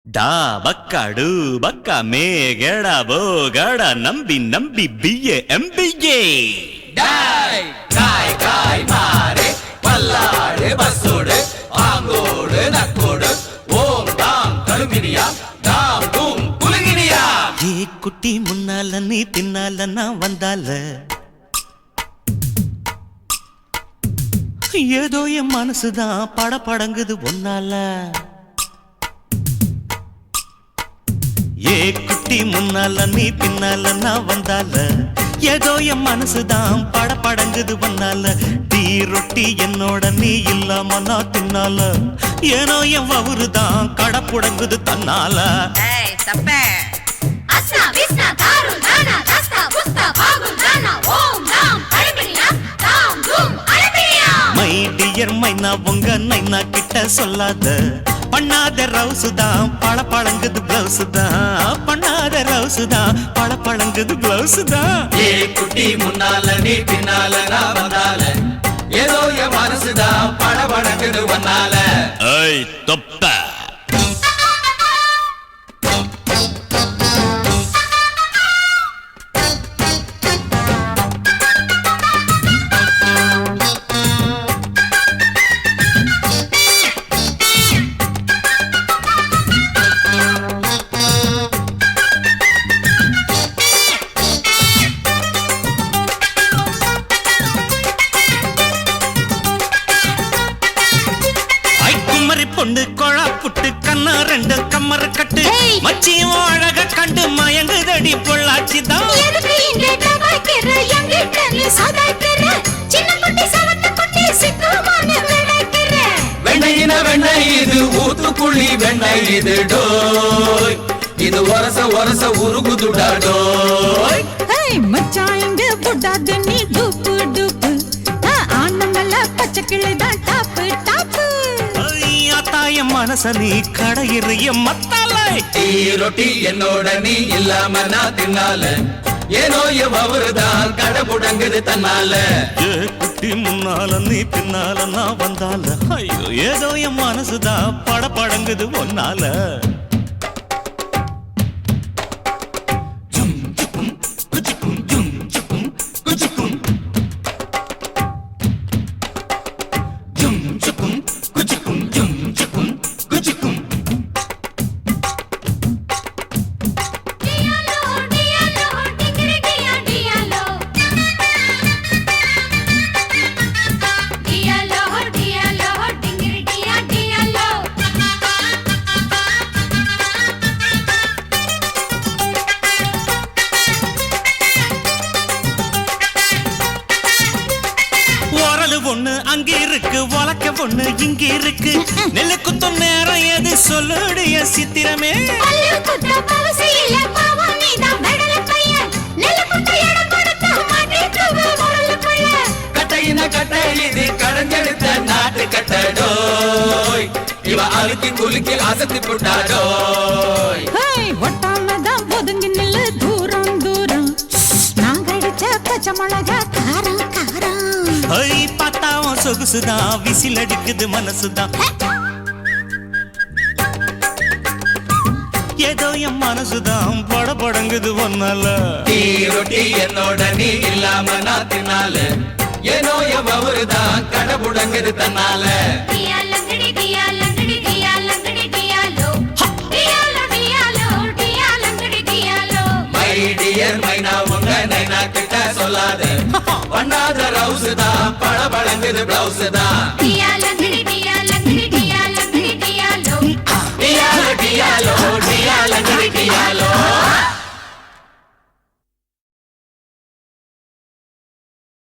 ಡಾ ಬಕ್ಕಡು ಬಕ್ಕ ಮೇಗಡ ಬೋಗಡ ನಂಬಿ ನಂಬಿ ಬಿಯೆ ಎಂಬಿಗೆ டாய் காய் காய் மாறே பல்லாடு பஸ்ஸோடு ஆங்கோடு நக்கோடு ஓம் தாம் கருமினியா தாம் தூம் குலுங்கினியா ஏ குட்டி முன்னால நீ பின்னால நான் வந்தால ஏதோ என் மனசுதான் படபடங்குது ஒன்னால ஏ குட்டி முன்னால நீ பின்னால நான் வந்தால ஏதோ என் மனசுதான் படபடங்குது ஒன்னால டீ ரொட்டி என்னோட நீ இல்லாம நான் தின்னால ஏனோ என் வவுறுதான் கடப்புடங்குது தன்னால ஏய் தப்பே அஸ்னா விஸ்னா தாரு நானா தஸ்தா புஸ்தா பாகு நானா ஓம் நாம் அழகிரியா தாம் தூம் அழகிரியா மை டியர் மைனா உங்க நைனா கிட்ட சொல்லாத பண்ணாத ரவுசுதான் பழங்குது பிளவுஸ் தான் பண்ணாத ரவுசுதான் பழங்குது பிளவுஸ் தான் ஏ குட்டி முன்னால நீ பின்னால நான் வந்தால ஏதோ என் மனசுதான் படபடக்குது வந்தால ஏய் தொப்ப பொண்ணு கொழா புட்டு கண்ணா ரெண்டு கம்மர கட்டு மச்சியும் அழக கண்டு மயங்குதடி பொள்ளாச்சிதான் எதுக்கு இங்கே டபாய்க்கிற எங்கிட்ட நீ சதாய்க்கிற சின்ன குட்டி சவத்த குட்டி சிக்குமான விளைக்கிற வெண்ணையின வெண்ணெய் இது ஊத்துக்குழி வெண்ணெய் இது டோய் இது ஒரச ஒரச உருகுதுடா டோய் ஏய் மச்சான் இங்க புடாத நீ டூப்பு டூப்பு ஆனமல பச்சை கிளிதான் டாப்பு டாப்பு தாய மனச நீ கடையிறிய மத்தாலை டீ ரொட்டி என்னோட நீ இல்லாம நான் தின்னால ஏனோ எவருதான் கடமுடங்குது தன்னால ஏ குட்டி முன்னால நீ பின்னால நான் வந்தால ஐயோ ஏதோ என் மனசுதான் படபடங்குது ஒன்னால ஒண்ணு அங்க இருக்கு வழக்க ஒண்ணு இங்க இருக்கு நெல்லு குத்தும் நேரம் எது சொல்லுடைய சித்திரமே கட்டையின கட்டை இது கடைஞ்செடுத்த நாட்டு கட்டடோய் இவ அழுக்கி குலுக்கி அசத்தி புட்டாடோய் ஒட்டாமதான் ஒதுங்கி நில்லு தூரம் தூரம் நாங்க அடிச்ச பச்சை மிளகா காரம் காரம் பார்த்தாவும் சொகுசுதான் விசில் அடிக்குது மனசுதான் ஏதோ என் மனசுதான் படபடங்குது ஒன்னால டீ ரொட்டி என்னோட நீ இல்லாம நான் தின்னால ஏனோ எவருதான் கடமுடங்குது தன்னால மை டியர் மைனா உங்க நைனா கிட்ட சொல்லாத பண்ணாத ரவுஸ் தான் பழங்குது பிளவுஸ் தான் டியாலோ டியாலங்கடி டியாலோ